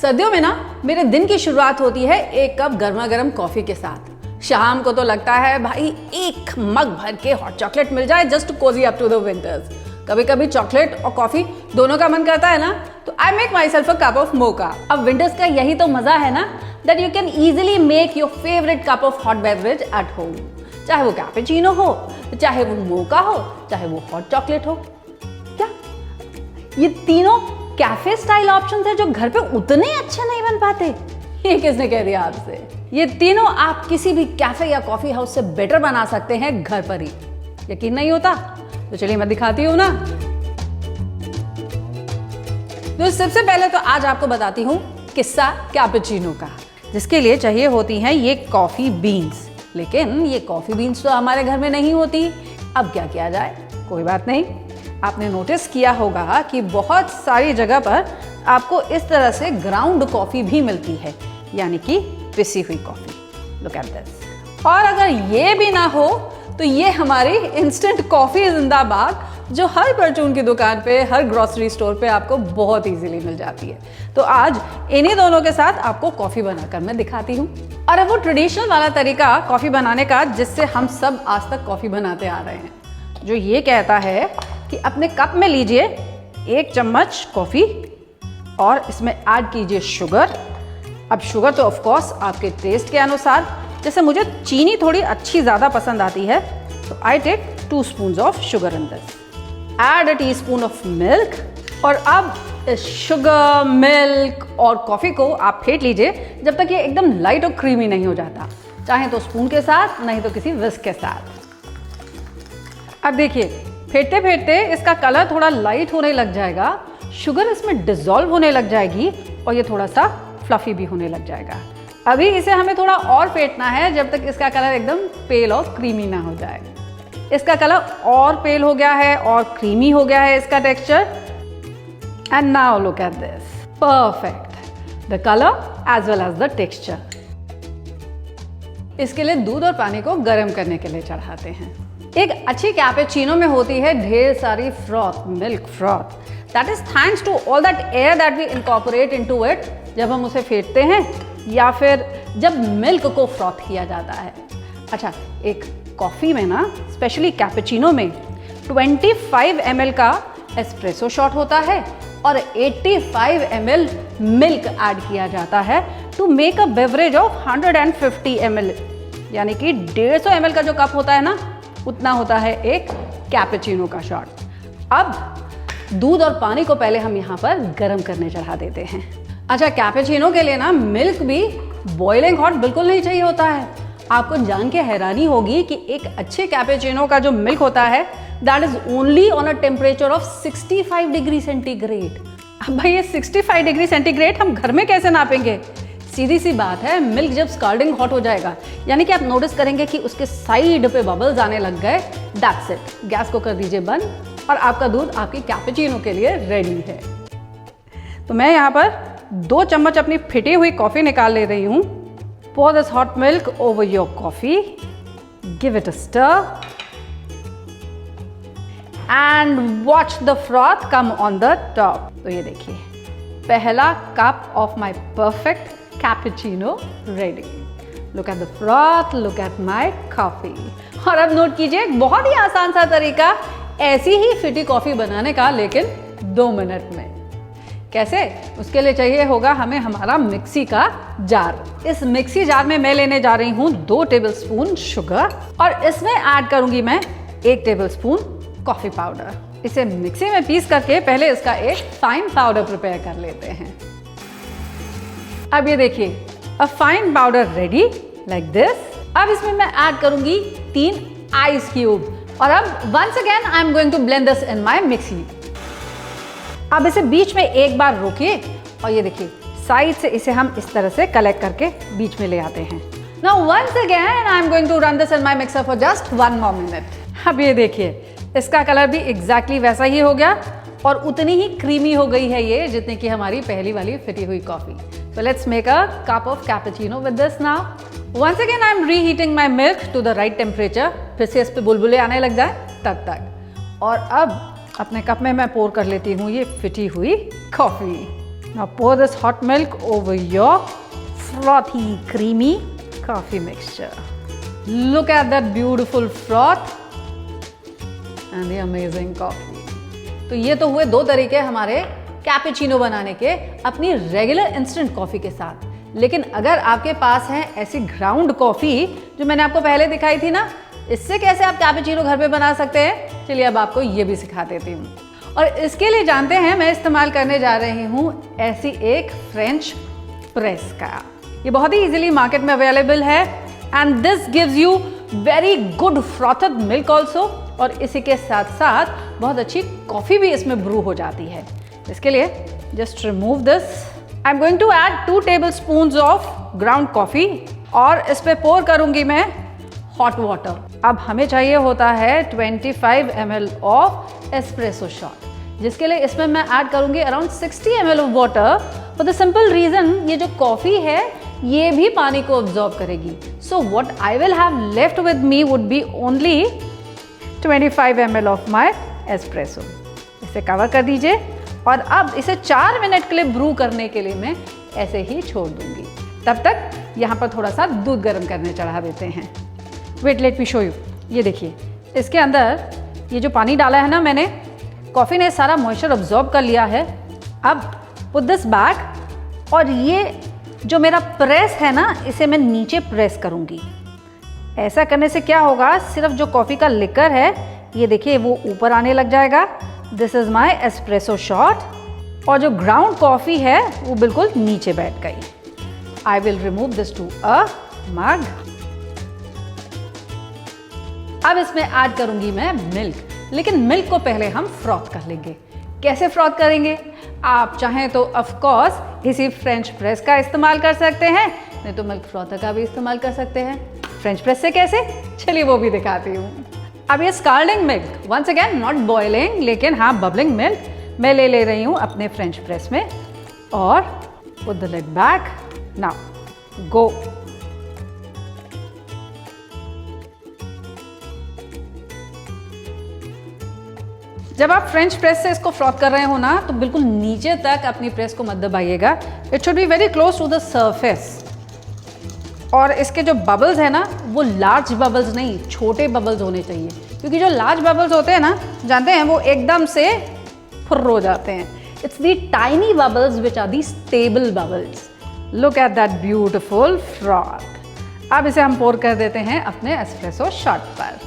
सर्दियों में ना मेरे दिन की शुरुआत होती है एक कप गर्मा गर्म कॉफी के साथ। शाम को तो लगता है भाई एक मग भर के हॉट चॉकलेट मिल जाए just cosy up to the winters. कभी कभी चॉकलेट और कॉफी दोनों का मन करता है ना, तो I make myself a cup of mocha. अब विंटर्स का यही तो मजा है ना, that you can easily make your favourite cup of hot beverage at home. चाहे वो कैपेचिनो हो, चाहे वो मोका हो, चाहे वो हॉट चॉकलेट हो। क्या ये तीनों कैफे स्टाइल ऑप्शन है जो घर पे उतने अच्छे नहीं बन पाते? ये किसने कह दिया आपसे? ये तीनों आप किसी भी कैफे या कॉफी हाउस से बेटर बना सकते हैं घर पर ही। यकीन नहीं होता तो चलिए मैं दिखाती हूं ना। तो सबसे पहले तो आज आपको बताती हूं किस्सा कैपेचिनो का, जिसके लिए चाहिए होती हैं ये कॉफी बीन्स। लेकिन ये कॉफी बीन्स तो हमारे घर में नहीं होती। अब क्या किया जाए? कोई बात नहीं, आपने नोटिस किया होगा कि बहुत सारी जगह पर आपको इस तरह से ग्राउंड कॉफी भी मिलती है, यानी कि पिसी हुई कॉफी। Look at this. और अगर ये भी ना हो तो ये हमारी इंस्टेंट कॉफी जिंदाबाद, जो हर परचून की दुकान पे, हर ग्रोसरी स्टोर पे आपको बहुत इजीली मिल जाती है। तो आज इन्हीं दोनों के साथ आपको कॉफी बनाकर मैं दिखाती हूँ। और अब वो ट्रेडिशनल वाला तरीका कॉफी बनाने का जिससे हम सब आज तक कॉफी बनाते आ रहे हैं, जो ये कहता है कि अपने कप में लीजिए 1 चम्मच कॉफी और इसमें ऐड कीजिए शुगर। अब शुगर तो ऑफ कोर्स आपके टेस्ट के अनुसार, जैसे मुझे चीनी थोड़ी अच्छी ज़्यादा पसंद आती है तो I take 2 spoons of sugar in this. Add a teaspoon of milk. और अब इस शुगर, मिल्क और कॉफ़ी को आप फेंट लीजिए जब तक ये एकदम लाइट और क्रीमी नहीं हो जाता। चाहे तो स्पून के साथ, नहीं तो किसी विस्क के साथ। अब देखिए, फेंटते फेंटते इसका कलर थोड़ा लाइट होने लग जाएगा, शुगर इसमें डिसॉल्व होने लग जाएगी और ये थोड़ा सा फ्लफी भी होने लग जाएगा। अभी इसे हमें थोड़ा और फेंटना है जब तक इसका कलर एकदम पेल और क्रीमी ना हो जाए। इसका कलर और पेल हो गया है और क्रीमी हो गया है इसका texture. And now look at this, perfect, the colour as well as the texture. इसके लिए दूध और पानी को गर्म करने के लिए चढ़ाते हैं। एक अच्छी कैपेचिनो में होती है ढेर सारी froth, milk froth. That is thanks to all that air that we incorporate into it जब हम उसे फेंटते हैं या फिर जब मिल्क को फ्रॉथ किया जाता है। अच्छा, एक कॉफ़ी में ना, स्पेशली कैपेचिनो में 25 ml का एस्प्रेसो शॉट होता है और 85 ml मिल्क ऐड किया जाता है to make a beverage of 150 ml, यानी कि 150 ml का जो कप होता है ना, उतना होता है एक कैपेचिनो का शॉट। अब दूध और पानी को पहले हम यहाँ पर गर्म करने चढ़ा देते हैं। अच्छा, कैपेचिनो के लिए ना मिल्क भी बॉइलिंग हॉट बिल्कुल नहीं चाहिए होता है। आपको जान के हैरानी होगी कि एक अच्छे कैपेचिनो का जो मिल्क होता है that is only on a temperature of 65 degree centigrade. अब भाई ये 65 डिग्री सेंटीग्रेड हम घर में कैसे नापेंगे? सीधी सी बात है, मिल्क जब स्काल्डिंग हॉट हो जाएगा, यानी कि आप नोटिस करेंगे कि उसके साइड पे बबल्स आने लग गए, दैट्स इट, गैस को कर दीजिए बंद और आपका दूध आपकी कैपेचिनो के लिए रेडी है। तो मैं यहाँ पर 2 चम्मच अपनी फिटी हुई कॉफ़ी निकाल ले रही हूँ। Pour this hot milk over your coffee, give it a stir and watch the froth come on the top. तो ये देखिए, पहला cup of my perfect cappuccino ready. Look at the froth, look at my coffee. और अब note कीजिए, बहुत ही आसान सा तरीका ऐसी ही फिटी कॉफ़ी बनाने का, लेकिन 2 मिनट में। कैसे? उसके लिए चाहिए होगा हमें हमारा मिक्सी का जार। इस मिक्सी जार में मैं लेने जा रही हूँ 2 टेबलस्पून शुगर और इसमें ऐड करूंगी मैं 1 टेबलस्पून कॉफ़ी पाउडर। इसे मिक्सी में पीस करके पहले इसका एक फाइन पाउडर प्रिपेयर कर लेते हैं। अब ये देखिए, a fine powder ready like this. अब इसमें मैं ऐड करूंगी 3 आइस क्यूब और अब once again I am going to blend this in my mixie. अब इसे बीच में एक बार रोकिए और ये देखिए, साइड से इसे हम इस तरह से कलेक्ट करके बीच में ले आते हैं। Now once again I am going to run this in my mixer for just 1 more minute. अब ये देखिए, इसका कलर भी एग्जैक्टली वैसा ही हो गया और उतनी ही क्रीमी हो गई है ये जितनी कि हमारी पहली वाली फिटी हुई coffee. So let's make a cup of cappuccino with this now. Once again I am reheating my milk to the right temperature. फिर से इस पे बुलबुले आने लग जाए तब तक। और अब अपने कप में मैं पोर कर लेती हूँ ये फिटी हुई coffee. Now pour this hot milk over your frothy, creamy coffee mixture. Look at that beautiful froth and the amazing coffee. तो ये तो हुए दो तरीके हमारे कैपेचिनो बनाने के अपनी रेगुलर इंस्टेंट कॉफ़ी के साथ। लेकिन अगर आपके पास है ऐसी ग्राउंड कॉफ़ी जो मैंने आपको पहले दिखाई थी ना, इससे कैसे आप कैपेचिनो घर पे बना सकते हैं, चलिए अब आपको ये भी सिखा देती हूँ। और इसके लिए जानते हैं मैं इस्तेमाल करने जा रही हूँ ऐसी एक फ्रेंच प्रेस का। ये बहुत ही इजीली मार्केट में अवेलेबल है and this gives you very good frothed milk also, और इसी के साथ साथ बहुत अच्छी कॉफ़ी भी इसमें ब्रू हो जाती है। इसके लिए just remove this. I am going to add 2 tablespoons of ground coffee और इस पे पोर करूँगी मैं हॉट वाटर। अब हमें चाहिए होता है 25 ml ऑफ एस्प्रेसो शॉट, जिसके लिए इसमें मैं ऐड करूँगी around 60 ml of water for the simple reason ये जो कॉफ़ी है ये भी पानी को अब्जॉर्ब करेगी। So what I will have left with me would be only 25 ml of my espresso. इसे कवर कर दीजिए और अब इसे 4 मिनट के लिए ब्रू करने के लिए मैं ऐसे ही छोड़ दूंगी। तब तक यहाँ पर थोड़ा सा दूध गर्म करने चढ़ा देते हैं। Wait, let me show you. ये देखिए, इसके अंदर ये जो पानी डाला है ना मैंने, कॉफ़ी ने सारा मॉइस्चर अब्जॉर्ब कर लिया है। अब पुट दिस बैक और ये जो मेरा प्रेस है ना, इसे मैं नीचे प्रेस करूँगी। ऐसा करने से क्या होगा, सिर्फ जो कॉफ़ी का लिकर है ये देखिए वो ऊपर आने लग जाएगा। This is my espresso shot और जो ग्राउंड कॉफ़ी है वो बिल्कुल नीचे बैठ गई। I will remove this to a mug. अब इसमें ऐड करूंगी मैं मिल्क, लेकिन मिल्क को पहले हम फ्रॉथ कर लेंगे। कैसे फ्रॉथ करेंगे? आप चाहें तो ऑफ कोर्स इसी फ्रेंच प्रेस का इस्तेमाल कर सकते हैं, नहीं तो मिल्क फ्रॉथर का भी इस्तेमाल कर सकते हैं। फ्रेंच प्रेस से कैसे, चलिए वो भी दिखाती हूँ। अब ये scalding milk, once again not boiling लेकिन हाँ बबलिंग मिल्क मैं ले रही हूँ अपने फ्रेंच प्रेस में और put the lid back. Now go. जब आप फ्रेंच प्रेस से इसको फ्रॉथ कर रहे हो ना, तो बिल्कुल नीचे तक अपनी प्रेस को मत दबाइएगा। It should be very close to the surface. और इसके जो बबल्स है ना, वो लार्ज बबल्स नहीं, छोटे बबल्स होने चाहिए, क्योंकि जो लार्ज बबल्स होते हैं ना, जानते हैं, वो एकदम से फुर्र हो जाते हैं। It's the tiny bubbles which are the stable bubbles. Look at that beautiful froth. अब इसे हम पोर कर देते हैं अपने एस्प्रेसो शॉट पर।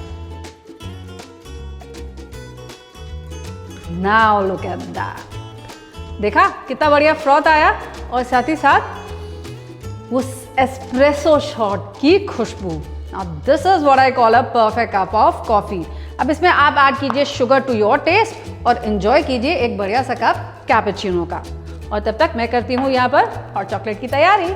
Now look at that. देखा कितना बढ़िया फ्रॉथ आया और साथ ही साथ वो एस्प्रेसो शॉट की खुशबू। Now this is what I call a perfect cup of coffee. अब इसमें आप ऐड कीजिए शुगर टू योर टेस्ट और एंजॉय कीजिए एक बढ़िया सा कप कैपेचिनो का। और तब तक मैं करती हूँ यहाँ पर हॉट चॉकलेट की तैयारी।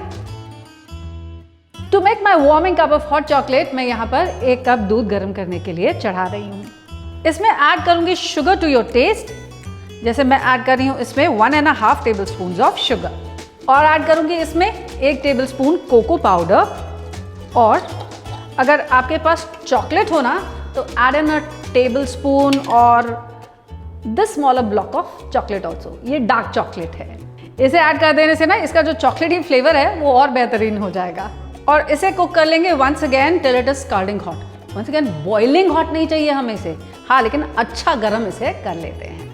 To make my warming cup of hot chocolate मैं यहाँ पर 1 कप दूध गर्म करने के लिए चढ़ा रही हूँ। इसमें ऐड करूँगी शुगर टू योर टेस्ट। जैसे मैं ऐड कर रही हूँ इसमें 1.5 टेबलस्पून ऑफ शुगर और ऐड करूँगी इसमें 1 टेबलस्पून कोको पाउडर। और अगर आपके पास चॉकलेट हो ना, तो ऐड इन अ टेबलस्पून और this smaller block of chocolate also. ये डार्क चॉकलेट है। इसे ऐड कर देने से ना इसका जो चॉकलेटी फ्लेवर है वो और बेहतरीन हो जाएगा। और इसे कुक कर लेंगे once again till it is scalding hot. Once again boiling hot नहीं चाहिए हमें इसे, हाँ, लेकिन अच्छा गर्म इसे कर लेते हैं।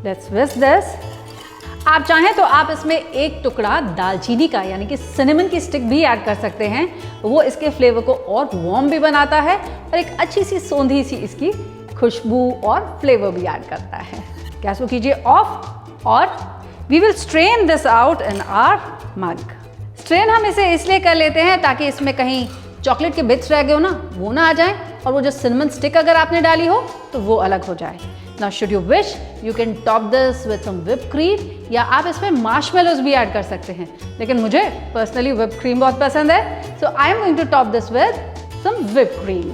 Let's whisk this. आप चाहें तो आप इसमें 1 टुकड़ा दालचीनी का यानी कि सिनेमन की स्टिक भी ऐड कर सकते हैं। वो इसके फ्लेवर को और वार्म भी बनाता है और एक अच्छी सी सौंधी सी इसकी खुशबू और फ्लेवर भी ऐड करता है। गैस को कीजिए ऑफ और we will strain this out in our mug. Strain हम इसे इसलिए कर लेते हैं ताकि इसमें कहीं चॉकलेट के बिट्स रह गए हो ना, वो ना आ जाए, और वो जो सिनेमन स्टिक अगर आपने डाली हो तो वो अलग हो जाए। Now should you wish, you can top this with some whipped cream या आप इसमें मार्शमेलोज भी ऐड कर सकते हैं, लेकिन मुझे पर्सनली whipped cream बहुत पसंद है, so I am going to top this with some whipped cream.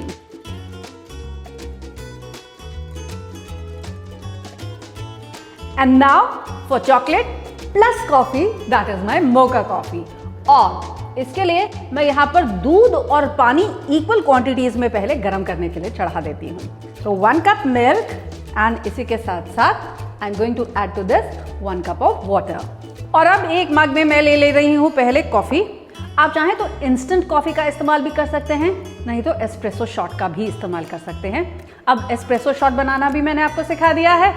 And now for chocolate plus coffee, that is my mocha coffee. और इसके लिए मैं यहाँ पर दूध और पानी इक्वल क्वांटिटीज में पहले गर्म करने के लिए चढ़ा देती हूँ। So 1 cup milk एंड इसी के साथ साथ I am going to add to this 1 cup of water. और अब एक मग में मैं ले रही हूँ पहले कॉफ़ी। आप चाहें तो इंस्टेंट कॉफ़ी का इस्तेमाल भी कर सकते हैं, नहीं तो एस्प्रेसो शॉट का भी इस्तेमाल कर सकते हैं। अब एस्प्रेसो शॉट बनाना भी मैंने आपको सिखा दिया है,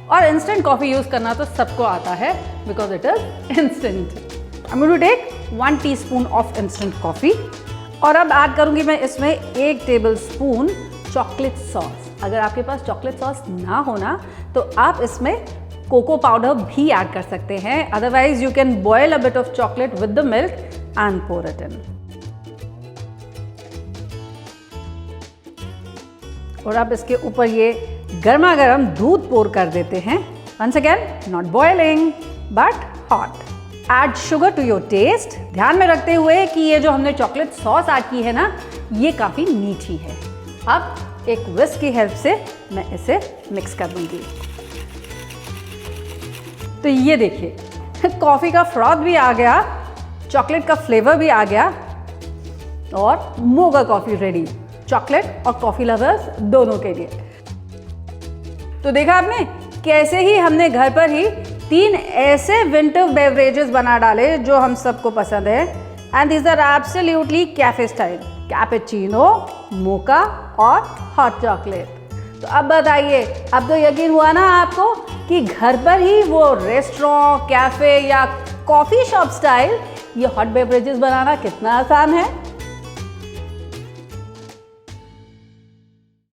और इंस्टेंट कॉफ़ी यूज़ करना तो सबको आता है because it is instant. I am going to take 1 teaspoon of instant coffee, और अब ऐड करूँगी मैं इसमें 1 टेबलस्पून चॉकलेट सॉस। अगर आपके पास चॉकलेट सॉस ना होना तो आप इसमें कोको पाउडर भी ऐड कर सकते हैं, otherwise you can boil a bit of chocolate with the milk and pour it in. और अब इसके ऊपर ये गर्मा गर्म दूध पोर कर देते हैं। Once again, not boiling but hot. Add sugar to your taste, ध्यान में रखते हुए कि ये जो हमने चॉकलेट सॉस ऐड की है ना, ये काफ़ी मीठी है। अब एक विस्क की हेल्प से मैं इसे मिक्स कर दूंगी। तो ये देखिए, कॉफ़ी का फ्रॉथ भी आ गया, चॉकलेट का फ्लेवर भी आ गया, और मोगा कॉफ़ी रेडी, चॉकलेट और कॉफ़ी लवर्स दोनों के लिए। तो देखा आपने कैसे ही हमने घर पर ही 3 ऐसे विंटर बेवरेजेस बना डाले जो हम सबको पसंद है, and these are absolutely cafe style, cappuccino, mocha और हॉट चॉकलेट। तो अब बताइए, अब तो यकीन हुआ ना आपको कि घर पर ही वो रेस्टोरेंट, कैफे या कॉफ़ी शॉप स्टाइल ये हॉट बेवरेजेस बनाना कितना आसान है।